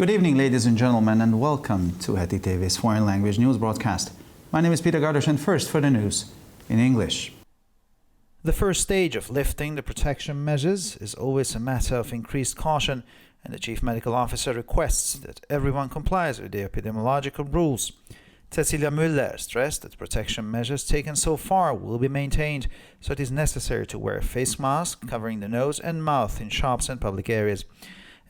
Good evening, ladies and gentlemen, and welcome to Heti TV's foreign language news broadcast. My name is Peter Gardosh, and first for the news in English. The first stage of lifting the protection measures is always a matter of increased caution, and the Chief Medical Officer requests that everyone complies with the epidemiological rules. Cecilia Müller stressed that the protection measures taken so far will be maintained, so it is necessary to wear a face mask covering the nose and mouth in shops and public areas.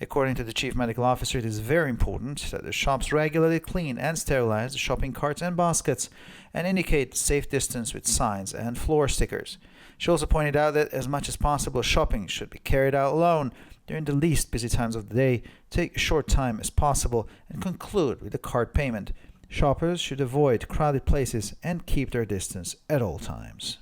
According to the Chief Medical Officer, it is very important that the shops regularly clean and sterilize the shopping carts and baskets and indicate safe distance with signs and floor stickers. She also pointed out that as much as possible, shopping should be carried out alone during the least busy times of the day, take a short time as possible, and conclude with a card payment. Shoppers should avoid crowded places and keep their distance at all times.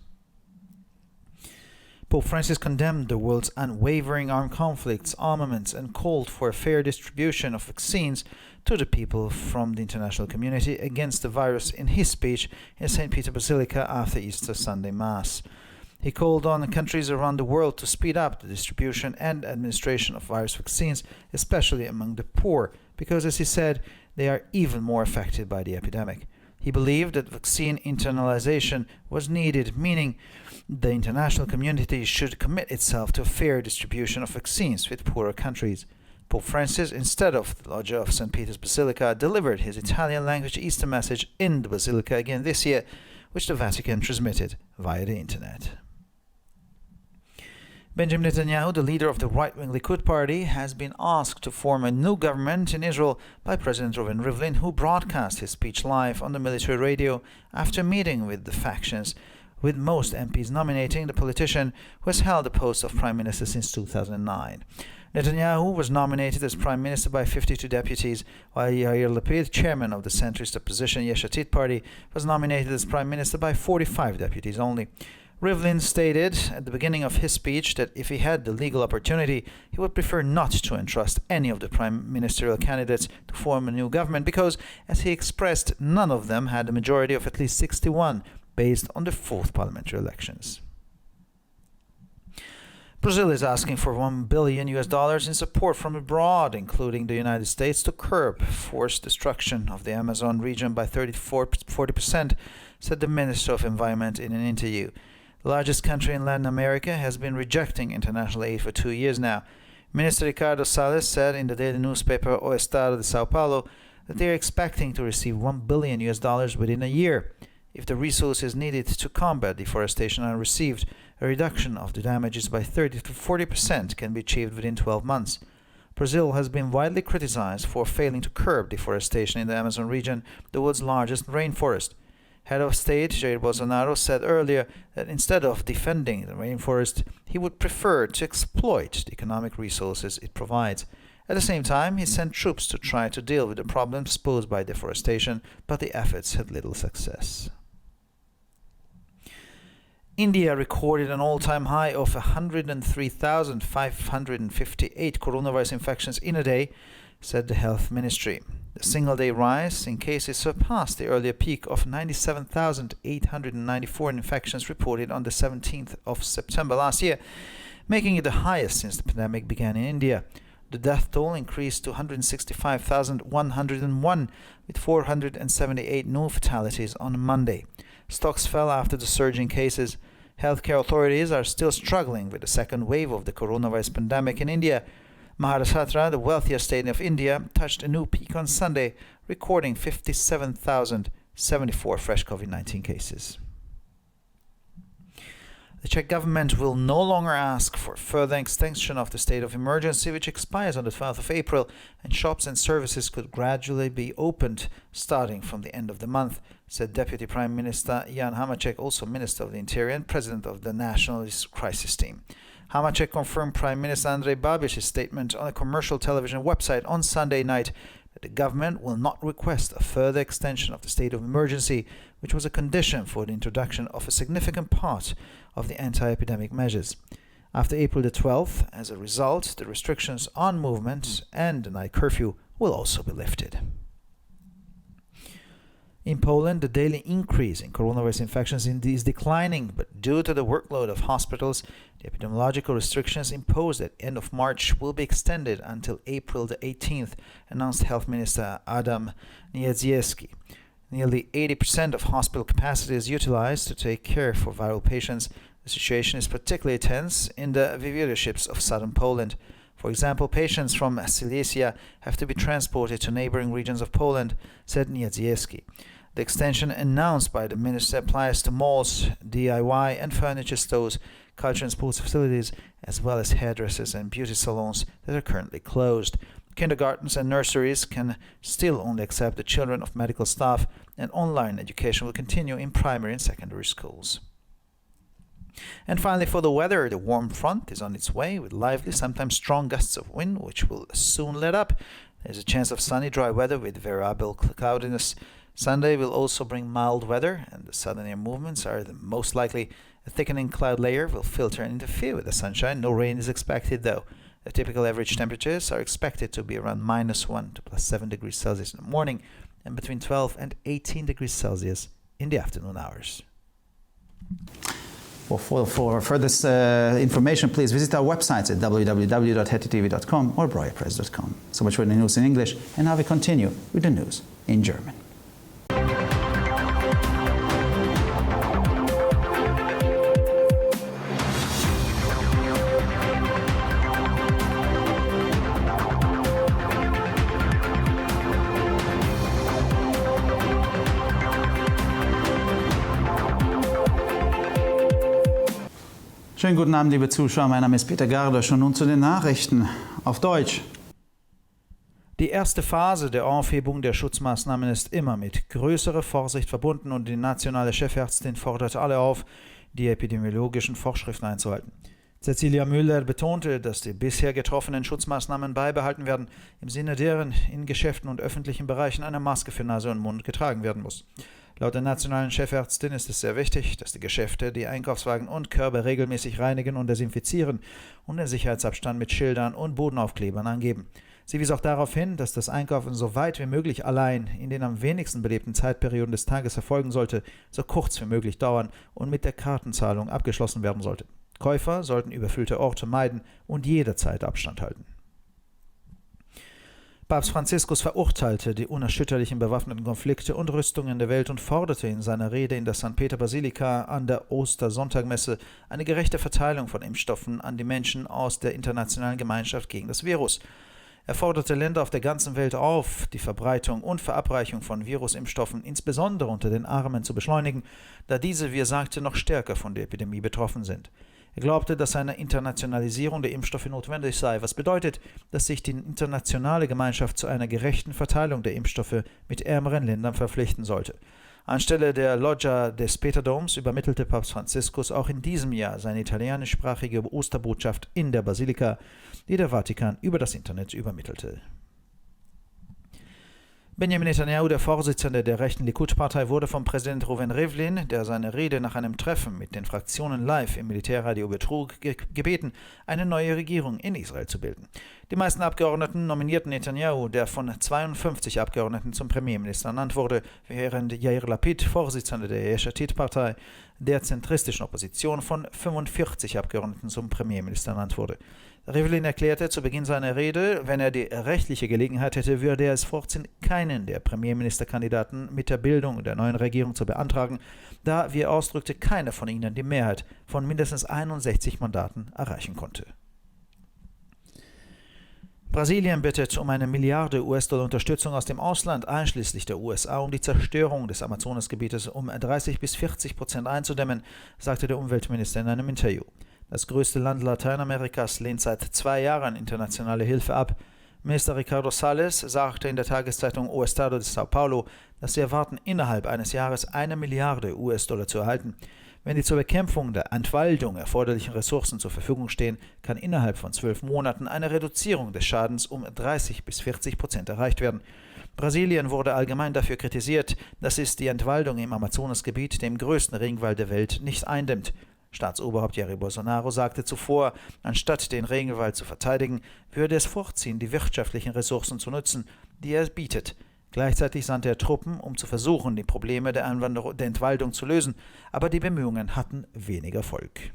Pope Francis condemned the world's unwavering armed conflicts, armaments, and called for a fair distribution of vaccines to the people from the international community against the virus in his speech in St. Peter Basilica after Easter Sunday Mass. He called on countries around the world to speed up the distribution and administration of virus vaccines, especially among the poor, because, as he said, they are even more affected by the epidemic. He believed that vaccine internalization was needed, meaning the international community should commit itself to a fair distribution of vaccines with poorer countries. Pope Francis, instead of the Loggia of St. Peter's Basilica, delivered his Italian-language Easter message in the Basilica again this year, which the Vatican transmitted via the internet. Benjamin Netanyahu, the leader of the right-wing Likud party, has been asked to form a new government in Israel by President Reuven Rivlin, who broadcast his speech live on the military radio after meeting with the factions, with most MPs nominating the politician who has held the post of prime minister since 2009. Netanyahu was nominated as prime minister by 52 deputies, while Yair Lapid, chairman of the centrist opposition Yesh Atid party, was nominated as prime minister by 45 deputies only. Rivlin stated at the beginning of his speech that if he had the legal opportunity, he would prefer not to entrust any of the prime ministerial candidates to form a new government because, as he expressed, none of them had a majority of at least 61 based on the fourth parliamentary elections. Brazil is asking for $1 billion in support from abroad, including the United States, to curb forced destruction of the Amazon region by 40%, said the Minister of Environment in an interview. The largest country in Latin America has been rejecting international aid for 2 years now. Minister Ricardo Salles said in the daily newspaper O Estado de São Paulo that they are expecting to receive $1 billion within a year. If the resources needed to combat deforestation are received, a reduction of the damages by 30 to 40% can be achieved within 12 months. Brazil has been widely criticized for failing to curb deforestation in the Amazon region, the world's largest rainforest. Head of State Jair Bolsonaro said earlier that instead of defending the rainforest, he would prefer to exploit the economic resources it provides. At the same time, he sent troops to try to deal with the problems posed by deforestation, but the efforts had little success. India recorded an all-time high of 103,558 coronavirus infections in a day, said the Health Ministry. The single-day rise in cases surpassed the earlier peak of 97,894 infections reported on the 17th of September last year, making it the highest since the pandemic began in India. The death toll increased to 165,101, with 478 new fatalities on Monday. Stocks fell after the surge in cases. Healthcare authorities are still struggling with the second wave of the coronavirus pandemic in India. Maharashtra, the wealthiest state of India, touched a new peak on Sunday, recording 57,074 fresh COVID-19 cases. The Czech government will no longer ask for further extension of the state of emergency, which expires on the 12th of April, and shops and services could gradually be opened starting from the end of the month, said Deputy Prime Minister Jan Hamáček, also Minister of the Interior and President of the National Crisis Team. Hamáček confirmed Prime Minister Andrej Babiš's statement on a commercial television website on Sunday night that the government will not request a further extension of the state of emergency, which was a condition for the introduction of a significant part of the anti-epidemic measures. After April the 12th, as a result, the restrictions on movement and the night curfew will also be lifted. In Poland, the daily increase in coronavirus infections is declining, but due to the workload of hospitals, the epidemiological restrictions imposed at the end of March will be extended until April the 18th, announced Health Minister Adam Niedzielski. Nearly 80% of hospital capacity is utilized to take care for viral patients. The situation is particularly tense in the voivodeships of southern Poland. For example, patients from Silesia have to be transported to neighboring regions of Poland, said Niedzielski. The extension announced by the minister applies to malls, DIY and furniture stores, culture and sports facilities, as well as hairdressers and beauty salons that are currently closed. Kindergartens and nurseries can still only accept the children of medical staff, and online education will continue in primary and secondary schools. And finally, for the weather, the warm front is on its way with lively, sometimes strong gusts of wind, which will soon let up. There's a chance of sunny, dry weather with variable cloudiness. Sunday will also bring mild weather, and the southern air movements are the most likely. A thickening cloud layer will filter and interfere with the sunshine. No rain is expected, though. The typical average temperatures are expected to be around -1 to +7 degrees Celsius in the morning and between 12 and 18 degrees Celsius in the afternoon hours. For further information, please visit our websites at www.hettytv.com or breuerpress.com. So much for the news in English, and now we continue with the news in German. Schönen guten Abend, liebe Zuschauer. Mein Name ist Peter Gardosch und nun zu den Nachrichten auf Deutsch. Die erste Phase der Aufhebung der Schutzmaßnahmen ist immer mit größerer Vorsicht verbunden und die nationale Chefärztin fordert alle auf, die epidemiologischen Vorschriften einzuhalten. Cecilia Müller betonte, dass die bisher getroffenen Schutzmaßnahmen beibehalten werden, im Sinne deren in Geschäften und öffentlichen Bereichen eine Maske für Nase und Mund getragen werden muss. Laut der nationalen Chefärztin ist es sehr wichtig, dass die Geschäfte die Einkaufswagen und Körbe regelmäßig reinigen und desinfizieren und den Sicherheitsabstand mit Schildern und Bodenaufklebern angeben. Sie wies auch darauf hin, dass das Einkaufen so weit wie möglich allein in den am wenigsten belebten Zeitperioden des Tages erfolgen sollte, so kurz wie möglich dauern und mit der Kartenzahlung abgeschlossen werden sollte. Käufer sollten überfüllte Orte meiden und jederzeit Abstand halten. Papst Franziskus verurteilte die unerschütterlichen bewaffneten Konflikte und Rüstungen der Welt und forderte in seiner Rede in der St. Peter-Basilika an der Ostersonntagmesse eine gerechte Verteilung von Impfstoffen an die Menschen aus der internationalen Gemeinschaft gegen das Virus. Er forderte Länder auf der ganzen Welt auf, die Verbreitung und Verabreichung von Virusimpfstoffen insbesondere unter den Armen zu beschleunigen, da diese, wie er sagte, noch stärker von der Epidemie betroffen sind. Er glaubte, dass eine Internationalisierung der Impfstoffe notwendig sei, was bedeutet, dass sich die internationale Gemeinschaft zu einer gerechten Verteilung der Impfstoffe mit ärmeren Ländern verpflichten sollte. Anstelle der Loggia des Peterdoms übermittelte Papst Franziskus auch in diesem Jahr seine italienischsprachige Osterbotschaft in der Basilika, die der Vatikan über das Internet übermittelte. Benjamin Netanyahu, der Vorsitzende der rechten Likud-Partei, wurde von Präsident Reuven Rivlin, der seine Rede nach einem Treffen mit den Fraktionen live im Militärradio betrug, gebeten, eine neue Regierung in Israel zu bilden. Die meisten Abgeordneten nominierten Netanyahu, der von 52 Abgeordneten zum Premierminister ernannt wurde, während Yair Lapid, Vorsitzender der Yesh Atid-Partei, der zentristischen Opposition, von 45 Abgeordneten zum Premierminister ernannt wurde. Rivlin erklärte zu Beginn seiner Rede, wenn er die rechtliche Gelegenheit hätte, würde er es vorziehen, keinen der Premierministerkandidaten mit der Bildung der neuen Regierung zu beantragen, da, wie er ausdrückte, keiner von ihnen die Mehrheit von mindestens 61 Mandaten erreichen konnte. Brasilien bittet um eine Milliarde US-Dollar Unterstützung aus dem Ausland, einschließlich der USA, um die Zerstörung des Amazonasgebietes um 30-40% einzudämmen, sagte der Umweltminister in einem Interview. Das größte Land Lateinamerikas lehnt seit 2 Jahren internationale Hilfe ab. Minister Ricardo Salles sagte in der Tageszeitung O Estado de São Paulo, dass sie erwarten, innerhalb eines Jahres 1 Milliarde US-Dollar zu erhalten. Wenn die zur Bekämpfung der Entwaldung erforderlichen Ressourcen zur Verfügung stehen, kann innerhalb von 12 Monaten eine Reduzierung des Schadens um 30-40% erreicht werden. Brasilien wurde allgemein dafür kritisiert, dass es die Entwaldung im Amazonasgebiet, dem größten Regenwald der Welt, nicht eindämmt. Staatsoberhaupt Jair Bolsonaro sagte zuvor, anstatt den Regenwald zu verteidigen, würde es vorziehen, die wirtschaftlichen Ressourcen zu nutzen, die er bietet. Gleichzeitig sandte er Truppen, um zu versuchen, die Probleme der Entwaldung zu lösen, aber die Bemühungen hatten wenig Erfolg.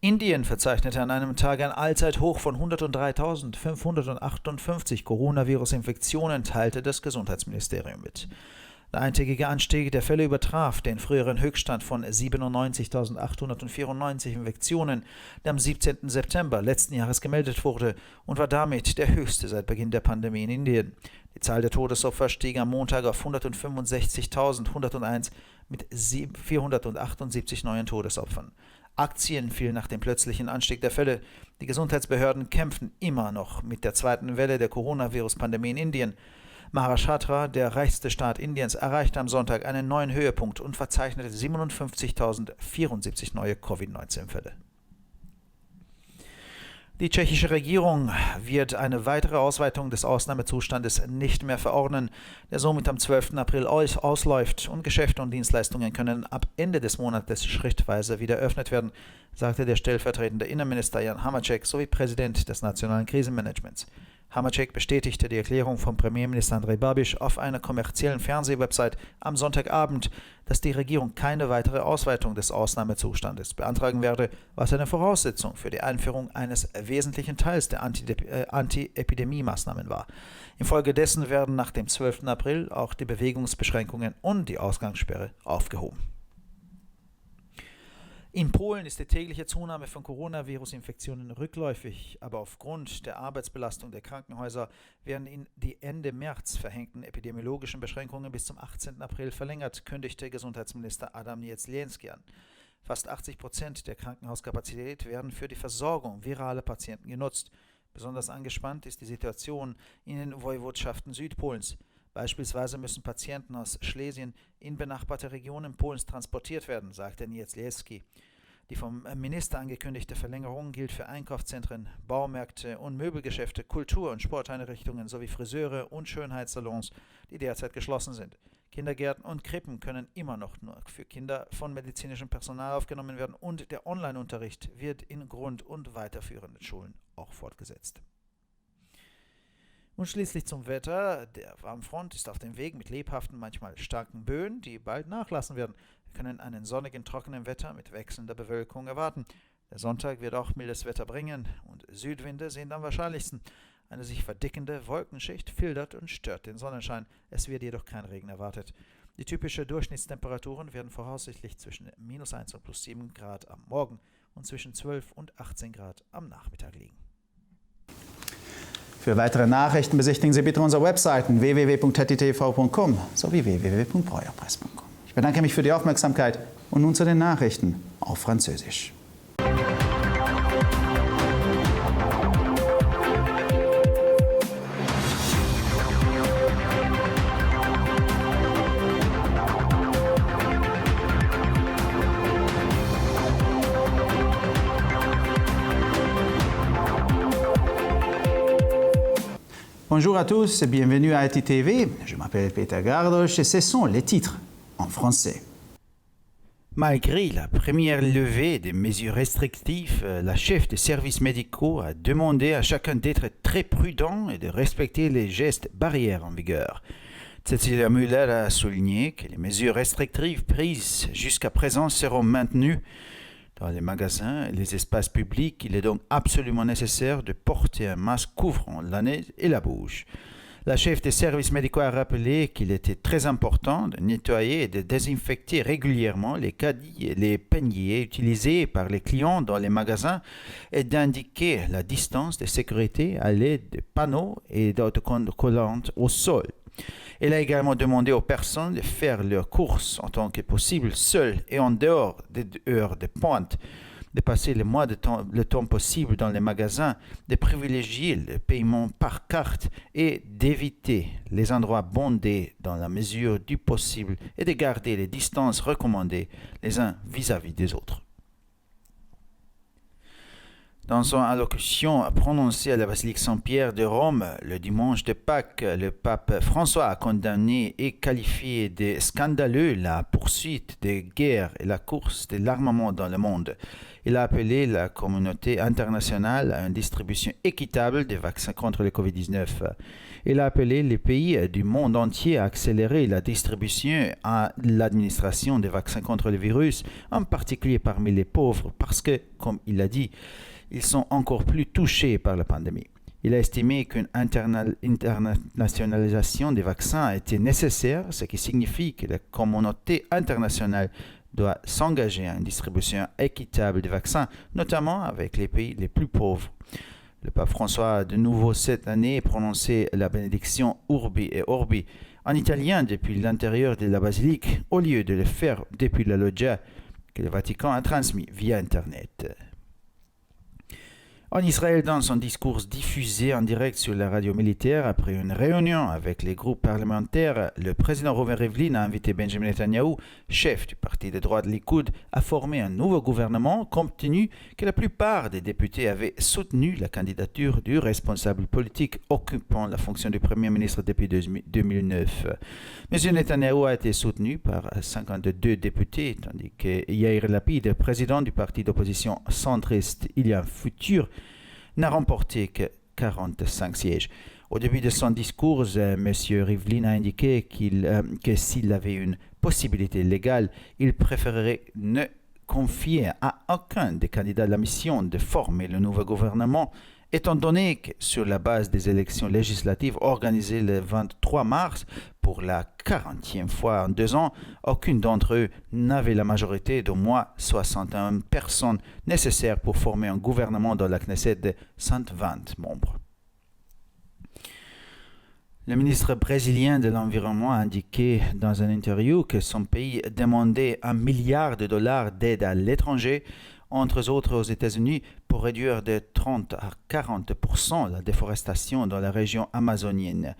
Indien verzeichnete an einem Tag ein Allzeithoch von 103.558 Coronavirus-Infektionen, teilte das Gesundheitsministerium mit. Der eintägige Anstieg der Fälle übertraf den früheren Höchststand von 97.894 Infektionen, der am 17. September letzten Jahres gemeldet wurde und war damit der höchste seit Beginn der Pandemie in Indien. Die Zahl der Todesopfer stieg am Montag auf 165.101 mit 478 neuen Todesopfern. Aktien fielen nach dem plötzlichen Anstieg der Fälle. Die Gesundheitsbehörden kämpfen immer noch mit der zweiten Welle der Coronavirus-Pandemie in Indien. Maharashtra, der reichste Staat Indiens, erreichte am Sonntag einen neuen Höhepunkt und verzeichnete 57.074 neue Covid-19-Fälle. Die tschechische Regierung wird eine weitere Ausweitung des Ausnahmezustandes nicht mehr verordnen, der somit am 12. April ausläuft, und Geschäfte und Dienstleistungen können ab Ende des Monats schrittweise wieder eröffnet werden, sagte der stellvertretende Innenminister Jan Hamáček sowie Präsident des Nationalen Krisenmanagements. Hamáček bestätigte die Erklärung von Premierminister Andrej Babiš auf einer kommerziellen Fernsehwebsite am Sonntagabend, dass die Regierung keine weitere Ausweitung des Ausnahmezustandes beantragen werde, was eine Voraussetzung für die Einführung eines wesentlichen Teils der Anti-Epidemie-Maßnahmen war. Infolgedessen werden nach dem 12. April auch die Bewegungsbeschränkungen und die Ausgangssperre aufgehoben. In Polen ist die tägliche Zunahme von Coronavirus-Infektionen rückläufig, aber aufgrund der Arbeitsbelastung der Krankenhäuser werden die Ende März verhängten epidemiologischen Beschränkungen bis zum 18. April verlängert, kündigte Gesundheitsminister Adam Niedzielski an. Fast 80% der Krankenhauskapazität werden für die Versorgung viraler Patienten genutzt. Besonders angespannt ist die Situation in den Woiwodschaften Südpolens. Beispielsweise müssen Patienten aus Schlesien in benachbarte Regionen Polens transportiert werden, sagte Niedzielski. Die vom Minister angekündigte Verlängerung gilt für Einkaufszentren, Baumärkte und Möbelgeschäfte, Kultur- und Sporteinrichtungen sowie Friseure und Schönheitssalons, die derzeit geschlossen sind. Kindergärten und Krippen können immer noch nur für Kinder von medizinischem Personal aufgenommen werden und der Online-Unterricht wird in Grund- und weiterführenden Schulen auch fortgesetzt. Und schließlich zum Wetter. Der Warmfront ist auf dem Weg mit lebhaften, manchmal starken Böen, die bald nachlassen werden. Wir können einen sonnigen, trockenen Wetter mit wechselnder Bewölkung erwarten. Der Sonntag wird auch mildes Wetter bringen und Südwinde sind am wahrscheinlichsten. Eine sich verdickende Wolkenschicht filtert und stört den Sonnenschein. Es wird jedoch kein Regen erwartet. Die typischen Durchschnittstemperaturen werden voraussichtlich zwischen -1 und +7 Grad am Morgen und zwischen 12 und 18 Grad am Nachmittag liegen. Für weitere Nachrichten besichtigen Sie bitte unsere Webseiten www.hettitv.com sowie www.breuerpresse.com. Ich bedanke mich für die Aufmerksamkeit und nun zu den Nachrichten auf Französisch. Bonjour à tous et bienvenue à Haiti TV. Je m'appelle Peter Gardosh et ce sont les titres en français. Malgré la première levée des mesures restrictives, la chef des services médicaux a demandé à chacun d'être très prudent et de respecter les gestes barrières en vigueur. Cecilia Müller a souligné que les mesures restrictives prises jusqu'à présent seront maintenues. Dans les magasins et les espaces publics, il est donc absolument nécessaire de porter un masque couvrant la nez et la bouche. La chef des services médicaux a rappelé qu'il était très important de nettoyer et de désinfecter régulièrement les caddies et les paniers utilisés par les clients dans les magasins et d'indiquer la distance de sécurité à l'aide de panneaux et d'autocollants au sol. Elle a également demandé aux personnes de faire leurs courses en tant que possible seules et en dehors des heures de pointe, de passer le moins de temps possible dans les magasins, de privilégier le paiement par carte et d'éviter les endroits bondés dans la mesure du possible et de garder les distances recommandées les uns vis-à-vis des autres. Dans son allocution prononcée à la basilique Saint-Pierre de Rome le dimanche de Pâques, le pape François a condamné et qualifié de scandaleux la poursuite des guerres et la course de l'armement dans le monde. Il a appelé la communauté internationale à une distribution équitable des vaccins contre le Covid-19. Il a appelé les pays du monde entier à accélérer la distribution à l'administration des vaccins contre le virus, en particulier parmi les pauvres, parce que, comme il a dit, ils sont encore plus touchés par la pandémie. Il a estimé qu'une internationalisation des vaccins était nécessaire, ce qui signifie que la communauté internationale doit s'engager à une distribution équitable des vaccins, notamment avec les pays les plus pauvres. Le pape François a de nouveau cette année prononcé la bénédiction Urbi et Orbi en italien depuis l'intérieur de la basilique, au lieu de le faire depuis la loggia que le Vatican a transmis via Internet. En Israël, dans son discours diffusé en direct sur la radio militaire après une réunion avec les groupes parlementaires, le président Reuven Rivlin a invité Benjamin Netanyahou, chef du parti de droite Likoud, à former un nouveau gouvernement compte tenu que la plupart des députés avaient soutenu la candidature du responsable politique occupant la fonction de Premier ministre depuis 2009. M. Netanyahou a été soutenu par 52 députés, tandis que Yair Lapid, président du parti d'opposition centriste Il y a un futur, n'a remporté que 45 sièges. Au début de son discours, M. Rivlin a indiqué que s'il avait une possibilité légale, il préférerait ne confier à aucun des candidats la mission de former le nouveau gouvernement, étant donné que sur la base des élections législatives organisées le 23 mars, pour la 40e fois en 2 ans, aucune d'entre eux n'avait la majorité d'au moins 61 personnes nécessaires pour former un gouvernement dans la Knesset de 120 membres. Le ministre brésilien de l'Environnement a indiqué dans une interview que son pays demandait $1 milliard d'aide à l'étranger, entre autres aux États-Unis, pour réduire de 30 à 40% la déforestation dans la région amazonienne.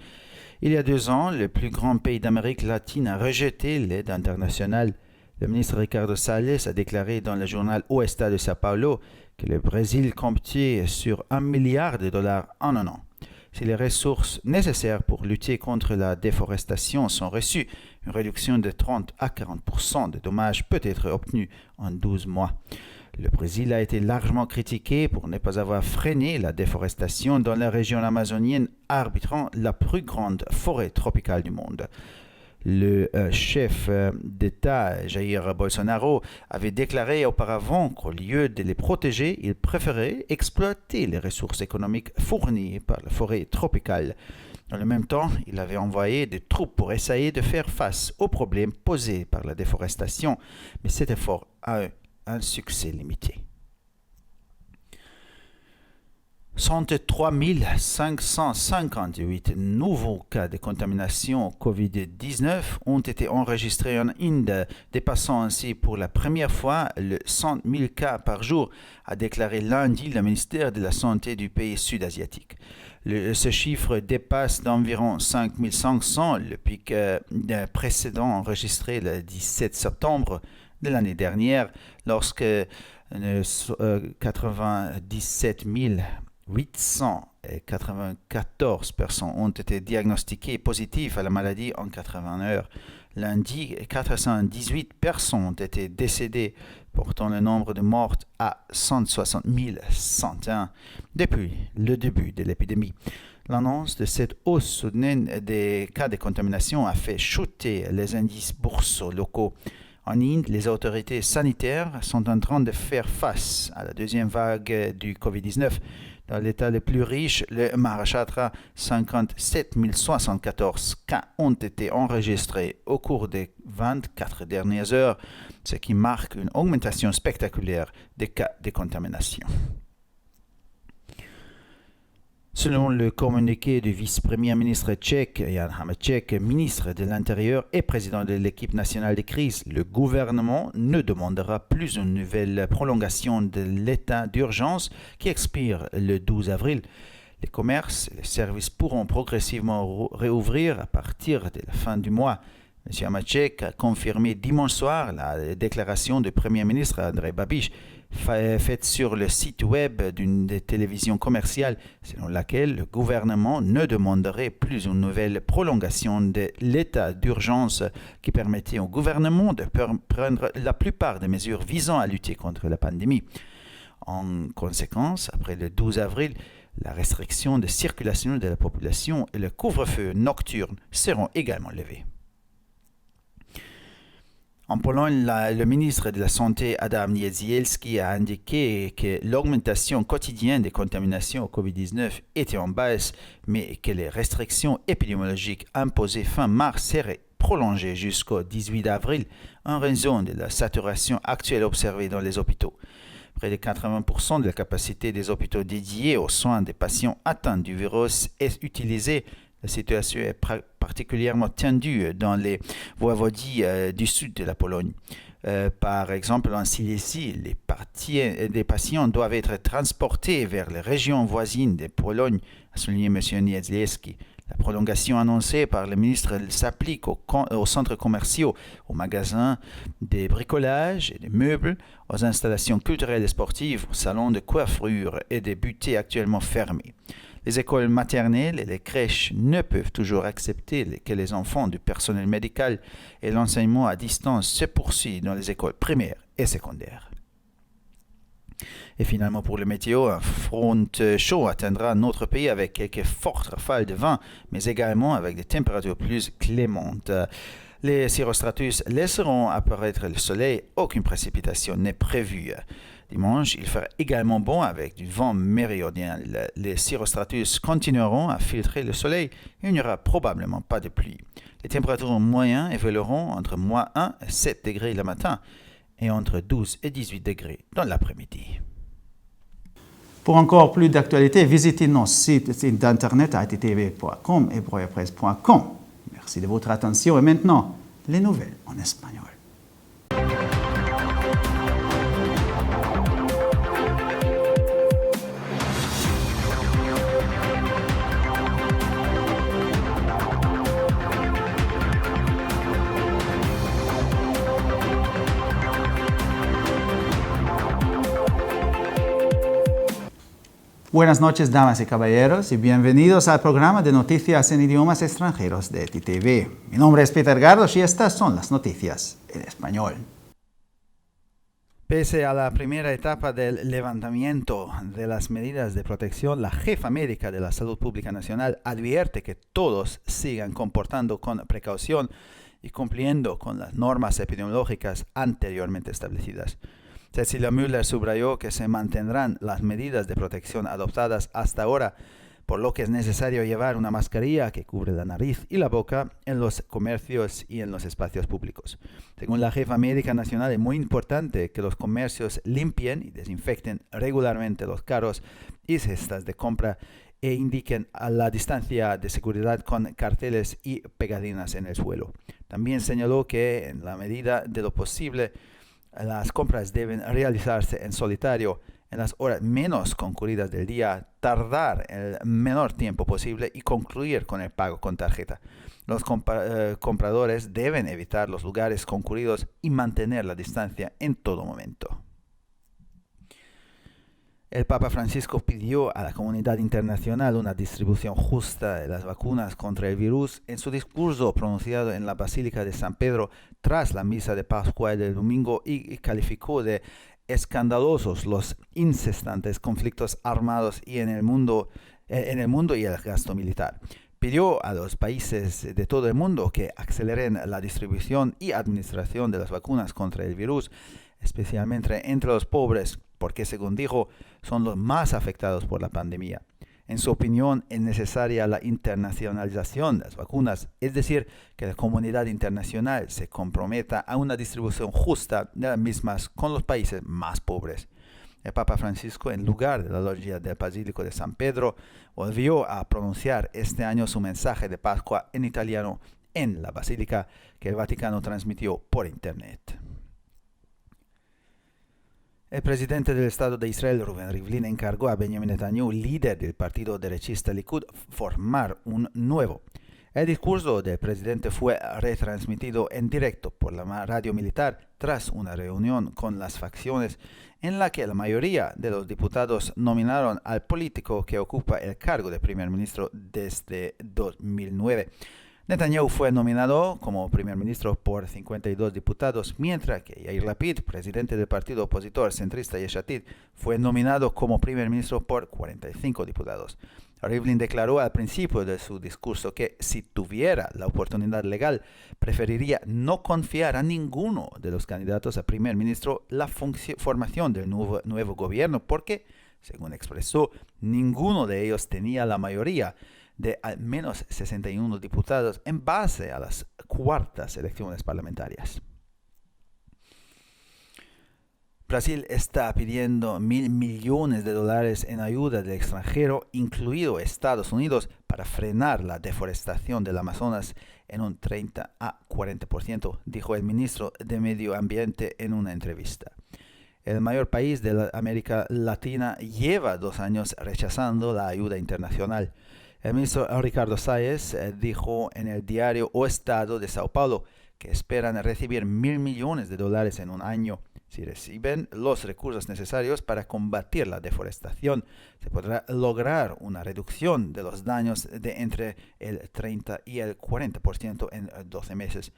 Il y a 2 ans, le plus grand pays d'Amérique latine a rejeté l'aide internationale. Le ministre Ricardo Salles a déclaré dans le journal O Estado de São Paulo que le Brésil comptait sur $1 milliard en un an. Si les ressources nécessaires pour lutter contre la déforestation sont reçues, une réduction de 30 à 40% des dommages peut être obtenue en 12 mois. Le Brésil a été largement critiqué pour ne pas avoir freiné la déforestation dans la région amazonienne, arbitrant la plus grande forêt tropicale du monde. Le chef d'État, Jair Bolsonaro, avait déclaré auparavant qu'au lieu de les protéger, il préférait exploiter les ressources économiques fournies par la forêt tropicale. En le même temps, il avait envoyé des troupes pour essayer de faire face aux problèmes posés par la déforestation, mais cet effort a un succès limité. 103 558 nouveaux cas de contamination Covid-19 ont été enregistrés en Inde, dépassant ainsi pour la première fois le 100 000 cas par jour, a déclaré lundi le ministère de la Santé du pays sud-asiatique. Ce chiffre dépasse d'environ 5 500 le pic précédent enregistré le 17 septembre de l'année dernière, lorsque 97 894 personnes ont été diagnostiquées positives à la maladie en 80 heures. Lundi, 418 personnes ont été décédées, portant le nombre de morts à 160 101 depuis le début de l'épidémie. L'annonce de cette hausse soudaine des cas de contamination a fait chuter les indices boursiers locaux. En Inde, les autorités sanitaires sont en train de faire face à la deuxième vague du Covid-19. Dans l'État le plus riche, le Maharashtra, 57 074 cas ont été enregistrés au cours des 24 dernières heures, ce qui marque une augmentation spectaculaire des cas de contamination. Selon le communiqué du vice-premier ministre tchèque, Jan Hamáček, ministre de l'Intérieur et président de l'équipe nationale de crise, le gouvernement ne demandera plus une nouvelle prolongation de l'état d'urgence qui expire le 12 avril. Les commerces et les services pourront progressivement réouvrir à partir de la fin du mois. M. Hamáček a confirmé dimanche soir la déclaration du Premier ministre Andrej Babiš faite sur le site web d'une des télévisions commerciales, selon laquelle le gouvernement ne demanderait plus une nouvelle prolongation de l'état d'urgence qui permettait au gouvernement de prendre la plupart des mesures visant à lutter contre la pandémie. En conséquence, après le 12 avril, la restriction de circulation de la population et le couvre-feu nocturne seront également levés. En Pologne, le ministre de la Santé Adam Niedzielski a indiqué que l'augmentation quotidienne des contaminations au Covid-19 était en baisse, mais que les restrictions épidémiologiques imposées fin mars seraient prolongées jusqu'au 18 avril en raison de la saturation actuelle observée dans les hôpitaux. Près de 80% de la capacité des hôpitaux dédiés aux soins des patients atteints du virus est utilisée. La situation est particulièrement tendue dans les voivodis du sud de la Pologne. Par exemple, en Silésie, les patients doivent être transportés vers les régions voisines de Pologne, a souligné M. Niedzielski. La prolongation annoncée par le ministre s'applique aux centres commerciaux, aux magasins de bricolage et de meubles, aux installations culturelles et sportives, aux salons de coiffure et des boutiques actuellement fermés. Les écoles maternelles et les crèches ne peuvent toujours accepter que les enfants du personnel médical et l'enseignement à distance se poursuivent dans les écoles primaires et secondaires. Et finalement, pour le météo, un front chaud atteindra notre pays avec quelques fortes rafales de vent, mais également avec des températures plus clémentes. Les cirrostratus laisseront apparaître le soleil, aucune précipitation n'est prévue. Dimanche, il fera également bon avec du vent méridional. Les cirrostratus continueront à filtrer le soleil et il n'y aura probablement pas de pluie. Les températures moyennes évolueront entre -1 et 7 degrés le matin et entre 12 et 18 degrés dans l'après-midi. Pour encore plus d'actualités, visitez nos sites internet ttv.com et broyapresse.com. Merci de votre attention et maintenant, les nouvelles en espagnol. Buenas noches, damas y caballeros, y bienvenidos al programa de noticias en idiomas extranjeros de TTV. Mi nombre es Peter Gardos y estas son las noticias en español. Pese a la primera etapa del levantamiento de las medidas de protección, la jefa médica de la Salud Pública Nacional advierte que todos sigan comportando con precaución y cumpliendo con las normas epidemiológicas anteriormente establecidas. Cecilia Müller subrayó que se mantendrán las medidas de protección adoptadas hasta ahora, por lo que es necesario llevar una mascarilla que cubre la nariz y la boca en los comercios y en los espacios públicos. Según la jefa médica nacional, es muy importante que los comercios limpien y desinfecten regularmente los carros y cestas de compra e indiquen a la distancia de seguridad con carteles y pegatinas en el suelo. También señaló que, en la medida de lo posible, las compras deben realizarse en solitario, en las horas menos concurridas del día, tardar el menor tiempo posible y concluir con el pago con tarjeta. Los compradores deben evitar los lugares concurridos y mantener la distancia en todo momento. El Papa Francisco pidió a la comunidad internacional una distribución justa de las vacunas contra el virus en su discurso pronunciado en la Basílica de San Pedro tras la misa de Pascua del domingo y calificó de escandalosos los incesantes conflictos armados y en el mundo y el gasto militar. Pidió a los países de todo el mundo que aceleren la distribución y administración de las vacunas contra el virus, especialmente entre los pobres, porque, según dijo, son los más afectados por la pandemia. En su opinión, es necesaria la internacionalización de las vacunas, es decir, que la comunidad internacional se comprometa a una distribución justa de las mismas con los países más pobres. El Papa Francisco, en lugar de la logia del Basílico de San Pedro, volvió a pronunciar este año su mensaje de Pascua en italiano en la Basílica que el Vaticano transmitió por Internet. El presidente del Estado de Israel, Reuven Rivlin, encargó a Benjamin Netanyahu, líder del partido derechista Likud, formar un nuevo El discurso del presidente fue retransmitido en directo por la radio militar tras una reunión con las facciones en la que la mayoría de los diputados nominaron al político que ocupa el cargo de primer ministro desde 2009. Netanyahu fue nominado como primer ministro por 52 diputados, mientras que Yair Lapid, presidente del partido opositor centrista Yesh Atid, fue nominado como primer ministro por 45 diputados. Rivlin declaró al principio de su discurso que si tuviera la oportunidad legal, preferiría no confiar a ninguno de los candidatos a primer ministro la formación del nuevo gobierno porque, según expresó, ninguno de ellos tenía la mayoría de al menos 61 diputados en base a las cuartas elecciones parlamentarias. Brasil está pidiendo $1.000 millones en ayuda del extranjero, incluido Estados Unidos, para frenar la deforestación del Amazonas en un 30 a 40%, dijo el ministro de Medio Ambiente en una entrevista. El mayor país de América Latina lleva 2 años rechazando la ayuda internacional. El ministro Ricardo Salles dijo en el diario O Estado de Sao Paulo que esperan recibir $1.000 millones en un año. Si reciben los recursos necesarios para combatir la deforestación, se podrá lograr una reducción de los daños de entre el 30 y el 40% en 12 meses.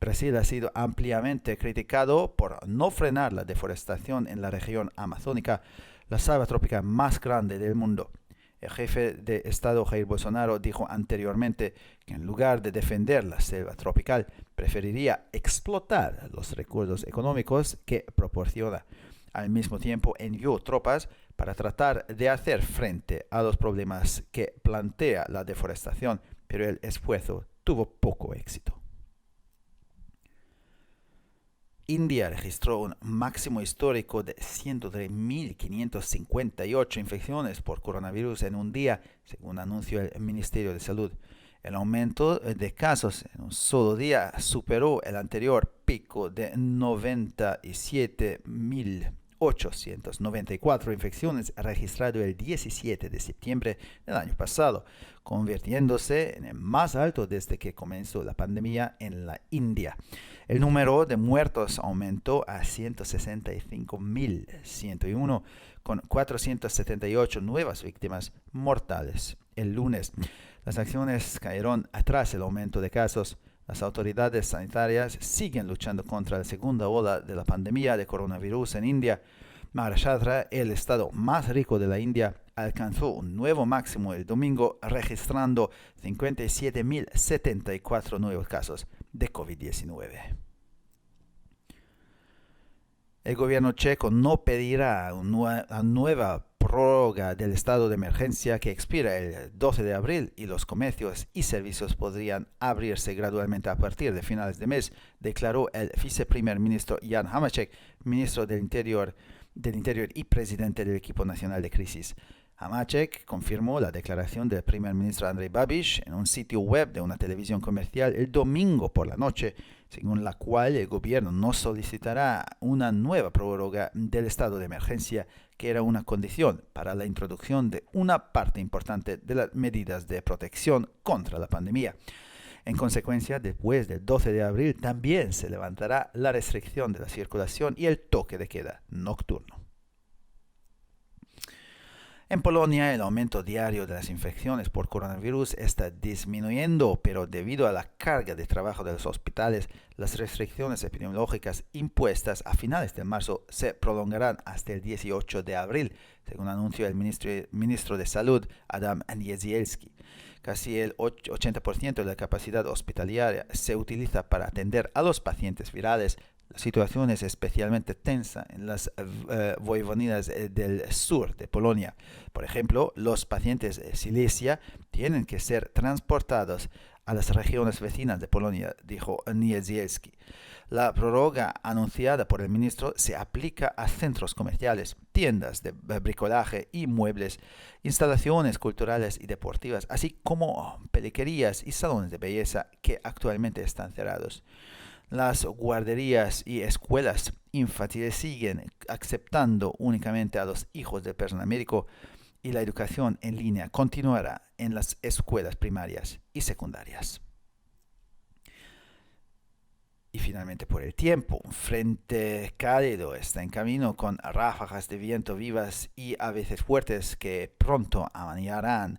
Brasil ha sido ampliamente criticado por no frenar la deforestación en la región amazónica, la selva tropical más grande del mundo. El jefe de Estado Jair Bolsonaro dijo anteriormente que en lugar de defender la selva tropical, preferiría explotar los recursos económicos que proporciona. Al mismo tiempo envió tropas para tratar de hacer frente a los problemas que plantea la deforestación, pero el esfuerzo tuvo poco éxito. India registró un máximo histórico de 103.558 infecciones por coronavirus en un día, según anunció el Ministerio de Salud. El aumento de casos en un solo día superó el anterior pico de 97.894 infecciones registrado el 17 de septiembre del año pasado, convirtiéndose en el más alto desde que comenzó la pandemia en la India. El número de muertos aumentó a 165.101, con 478 nuevas víctimas mortales el lunes. Las acciones cayeron atrás el aumento de casos. Las autoridades sanitarias siguen luchando contra la segunda ola de la pandemia de coronavirus en India. Maharashtra, el estado más rico de la India, alcanzó un nuevo máximo el domingo, registrando 57.074 nuevos casos de COVID-19. El gobierno checo no pedirá una nueva prórroga del estado de emergencia que expira el 12 de abril y los comercios y servicios podrían abrirse gradualmente a partir de finales de mes, declaró el viceprimer ministro Jan Hamáček, ministro del Interior y presidente del equipo nacional de crisis. Hamáček confirmó la declaración del primer ministro Andrej Babiš en un sitio web de una televisión comercial el domingo por la noche, según la cual el gobierno no solicitará una nueva prórroga del estado de emergencia, que era una condición para la introducción de una parte importante de las medidas de protección contra la pandemia. En consecuencia, después del 12 de abril también se levantará la restricción de la circulación y el toque de queda nocturno. En Polonia, el aumento diario de las infecciones por coronavirus está disminuyendo, pero debido a la carga de trabajo de los hospitales, las restricciones epidemiológicas impuestas a finales de marzo se prolongarán hasta el 18 de abril, según anunció el ministro de Salud, Adam Niedzielski. Casi el 80% de la capacidad hospitalaria se utiliza para atender a los pacientes virales. La situación es especialmente tensa en las voivodías del sur de Polonia. Por ejemplo, los pacientes de Silesia tienen que ser transportados a las regiones vecinas de Polonia, dijo Niedzielski. La prórroga anunciada por el ministro se aplica a centros comerciales, tiendas de bricolaje y muebles, instalaciones culturales y deportivas, así como peluquerías y salones de belleza que actualmente están cerrados. Las guarderías y escuelas infantiles siguen aceptando únicamente a los hijos del personal médico y la educación en línea continuará en las escuelas primarias y secundarias. Y finalmente por el tiempo, un frente cálido está en camino con ráfagas de viento vivas y a veces fuertes que pronto amañarán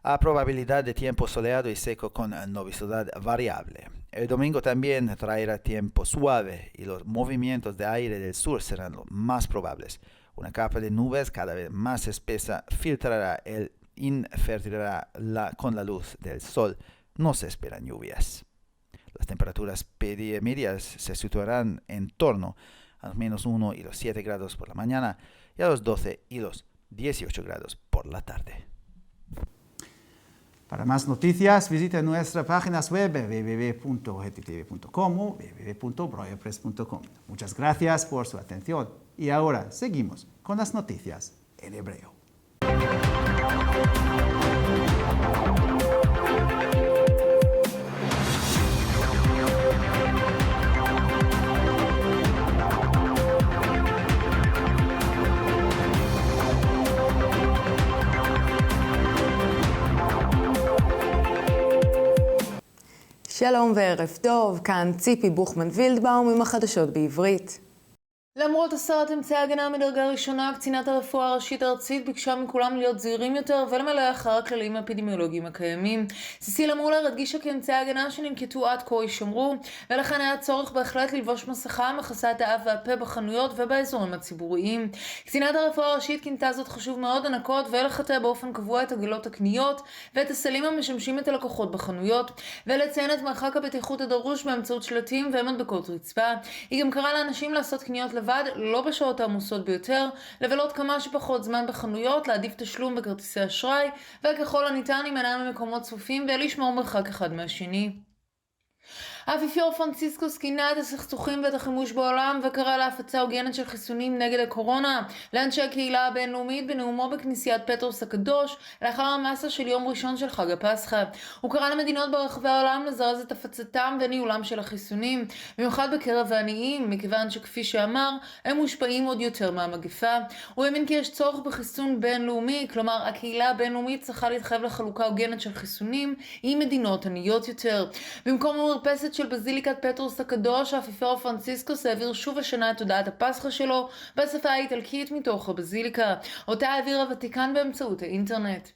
a probabilidad de tiempo soleado y seco con nubosidad variable. El domingo también traerá tiempo suave y los movimientos de aire del sur serán los más probables. Una capa de nubes cada vez más espesa infiltrará con la luz del sol. No se esperan lluvias. Las temperaturas medias se situarán en torno a los -1 y los 7 grados por la mañana y a los 12 y los 18 grados por la tarde. Para más noticias, visite nuestras páginas web www.ttv.com o www.breuerpress.com. Muchas gracias por su atención. Y ahora seguimos con las noticias en hebreo. שלום וערב טוב, כאן ציפי בוכמן וילדבאום עם החדשות בעברית. למרות הסרת אמצעי הגנה מדרגה ראשונה, קצינת הרפואה הראשית הארצית ביקשה מכולם להיות זהירים יותר ולמלא אחר הכללים האפידמיולוגיים הקיימים. סיסילה מולר הדגישה כי אמצעי הגנה שננקטו עד כה יישמרו, ולכן היה צורך בהחלט ללבוש מסכה המכסה את האף והפה בחנויות ובאזורים הציבוריים. קצינת הרפואה הראשית כינתה זאת חשוב מאוד לנקות ולחטא באופן קבוע את עגלות הקניות ואת הסלים המשמשים את הלקוחות בחנויות, ולציין את מרחק הבטיחות הדרוש באמצעות שלטים ומדבקות רצפה. היא גם קראה לאנשים לעשות קניות לבד, לא בשעות העמוסות ביותר, לבלות כמה שפחות זמן בחנויות, להעדיף תשלום בכרטיסי אשראי, וככל הניתן להימנע ממקומות צפופים ולשמור מרחק אחד מהשני. האפיפיור פרנציסקוס גינה את הסכסוכים ואת החימוש בעולם וקרא להפצה הוגנת של חיסונים נגד הקורונה לאנשי הקהילה הבינלאומית בנאומו בכנסיית פטרוס הקדוש לאחר המסה של יום ראשון של חג הפסחא. הוא קרא למדינות ברחבי העולם לזרז את הפצתם וניהולם של החיסונים, במיוחד בקרב העניים, מכיוון שכפי שאמר, הם מושפעים עוד יותר מהמגפה. הוא האמין כי יש צורך בחיסון בינלאומי, כלומר הקהילה הבינלאומית צריכה להתחייב לחלוקה הוגנת של חיסונים עם מדינות עניות יותר. במקום המרפסת של בזיליקת פטרוס הקדוש, האפיפיור פרנציסקוס העביר שוב השנה את תודעת הפסחא שלו בשפה האיטלקית מתוך הבזיליקה, אותה העביר הוותיקן באמצעות האינטרנט.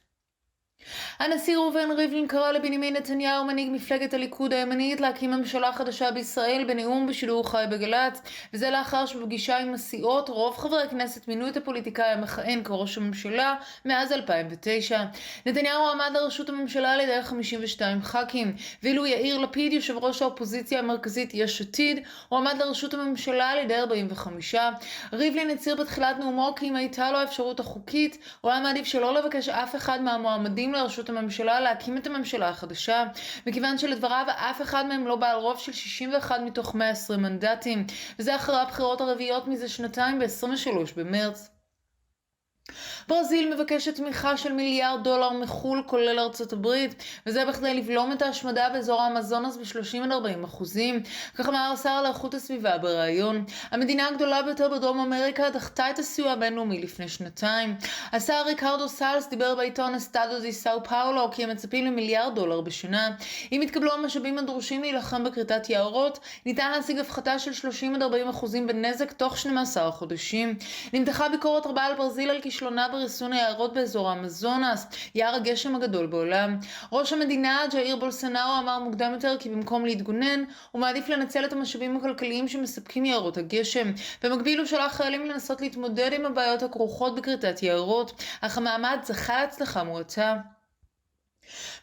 הנשיא ראובן ריבלין קרא לבנימין נתניהו, מנהיג מפלגת הליכוד הימנית, להקים ממשלה חדשה בישראל בנאום בשידור חי בגל"צ, וזה לאחר שבפגישה עם הסיעות רוב חברי הכנסת מינו את הפוליטיקאי המכהן כראש הממשלה מאז 2009. נתניהו עמד לראשות הממשלה על ידי 52 ח"כים, ואילו יאיר לפיד, יושב ראש האופוזיציה המרכזית יש עתיד, הוא עמד לראשות הממשלה על ידי 45. ריבלין הצהיר בתחילת נאומו כי אם הייתה לו האפשרות החוקית, הוא היה מעדיף שלא לבקש אף אחד מהמועמדים לראשות הממשלה להקים את הממשלה החדשה, מכיוון שלדבריו אף אחד מהם לא בעל רוב של 61 מתוך 120 מנדטים, וזה אחרי הבחירות הרביעיות מזה שנתיים ב-23 במרץ. ברזיל מבקשת תמיכה של $1 מיליארד מחול כולל ארצות הברית, וזה בכדי לבלום את ההשמדה באזור האמזונס ב-30-40%. כך אמר השר לאיכות הסביבה בריאיון. המדינה הגדולה ביותר בדרום אמריקה דחתה את הסיוע הבינלאומי לפני שנתיים. השר ריקרדו סלס דיבר בעיתון אסטאדו די סאו פאולו כי הם מצפים $1 מיליארד בשנה. אם יתקבלו המשאבים הדרושים להילחם בכריתת יערות, ניתן להשיג הפחתה של 30-40% בנזק תוך 12 חודשים. נמתחה ביקורת רבה על ברזיל על כישלונה בריסון היערות באזור האמזונס, יער הגשם הגדול בעולם. ראש המדינה ג'איר בולסונארו אמר מוקדם יותר כי במקום להתגונן, הוא מעדיף לנצל את המשאבים הכלכליים שמספקים יערות הגשם. במקביל הוא שלח חיילים לנסות להתמודד עם הבעיות הכרוכות בכריתת יערות, אך המעמד זכה להצלחה מועטה.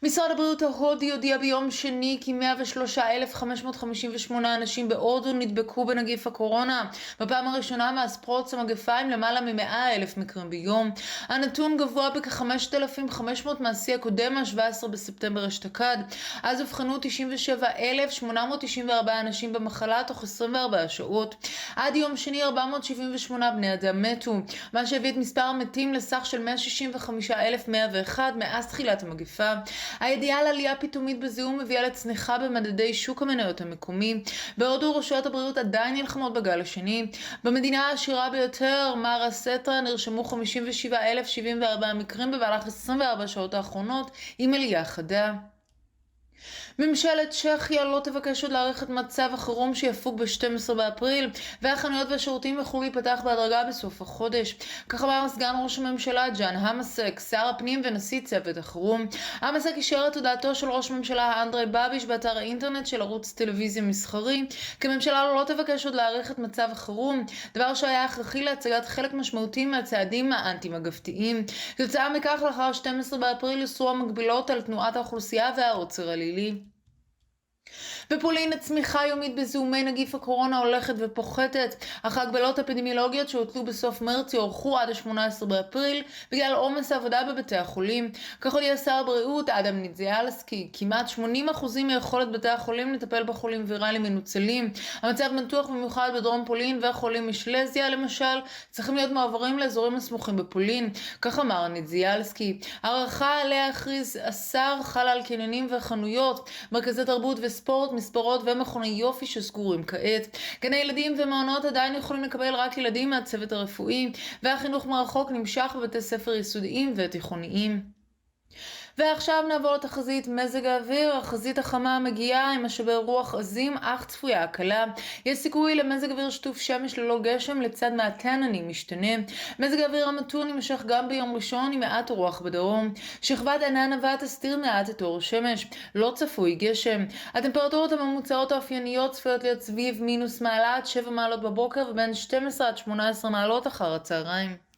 משרד הבריאות ההודי הודיע ביום שני כי 103,558 אנשים בהודו נדבקו בנגיף הקורונה, בפעם הראשונה מאז פרוץ המגפה עם למעלה מ-100,000 מקרים ביום. הנתון גבוה בכ-5,500 מהשיא הקודם ה-17 בספטמבר אשתקד. אז אובחנו 97,894 אנשים במחלה תוך 24 שעות. עד יום שני 478 בני אדם מתו, מה שהביא את מספר המתים לסך של 165,101 מאז תחילת המגפה. התעסוקה. הידיעה על עלייה פתאומית בזיהום מביאה לצניחה במדדי שוק המניות המקומי. בהודו רשויות הבריאות עדיין נלחמות בגל השני. במדינה העשירה ביותר, מהראשטרה, נרשמו 57,074 מקרים במהלך 24 שעות האחרונות, עם עלייה חדה. ממשלת צ'כיה לא תבקש עוד להאריך את מצב החירום שיפוג ב-12 באפריל, והחנויות והשירותים יוכלו להיפתח בהדרגה בסוף החודש. כך אמר סגן ראש הממשלה ג'אן המסק, שר הפנים ונשיא צוות החירום. המסק אישר את הודעתו של ראש הממשלה אנדרי בביש באתר האינטרנט של ערוץ טלוויזיה מסחרי, כי הממשלה לא תבקש עוד להאריך את מצב החירום, דבר שהיה הכרחי להצגת חלק משמעותי מהצעדים האנטי-מגפתיים. כתוצאה מכך, לאחר 12 באפריל יוסרו המגבילות על תנועת האוכלוסייה והעוצר הלילי. בפולין הצמיחה היומית בזיהומי נגיף הקורונה הולכת ופוחתת, אך ההגבלות האפידמיולוגיות שהוטלו בסוף מרץ יוארכו עד ה-18 באפריל בגלל עומס העבודה בבתי החולים. כך הודיע שר הבריאות אדם נידזיאלסקי, כמעט 80% מיכולת בתי החולים לטפל בחולים ויראליים מנוצלים. המצב מתוח במיוחד בדרום פולין, והחולים משלזיה למשל צריכים להיות מעברים לאזורים הסמוכים בפולין. כך אמר נידזיאלסקי. הערכה עליה הכריז השר חלה על קניונים וחנויות, מרכזי תרבות וספורט, מספרות ומכוני יופי שסגורים כעת. גני ילדים ומעונות עדיין יכולים לקבל רק ילדים מהצוות הרפואי, והחינוך מרחוק נמשך בבתי ספר יסודיים ותיכוניים. ועכשיו נעבור לתחזית מזג האוויר. החזית החמה מגיעה עם משבי רוח עזים, אך צפויה הקלה. יש סיכוי למזג אוויר שטוף שמש ללא גשם לצד מעט עננים משתנה. מזג האוויר המתון יימשך גם ביום ראשון עם מעט רוח בדרום. שכבת ענן עבה תסתיר מעט את אור השמש. לא צפוי גשם. הטמפרטורות הממוצעות האופייניות צפויות להיות סביב מינוס מעלה עד 7 מעלות בבוקר ובין 12 עד 18 מעלות אחר הצהריים.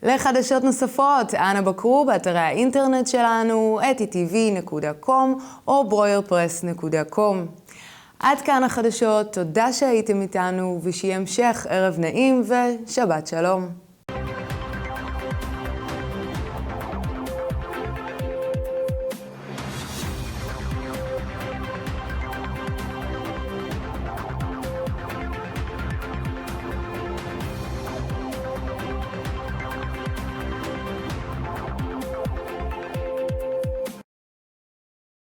לחדשות נוספות, אנא בקרו באתרי האינטרנט שלנו, etitv.com או broyerpress.com. עד כאן החדשות, תודה שהייתם איתנו ושיהיה המשך ערב נעים ושבת שלום.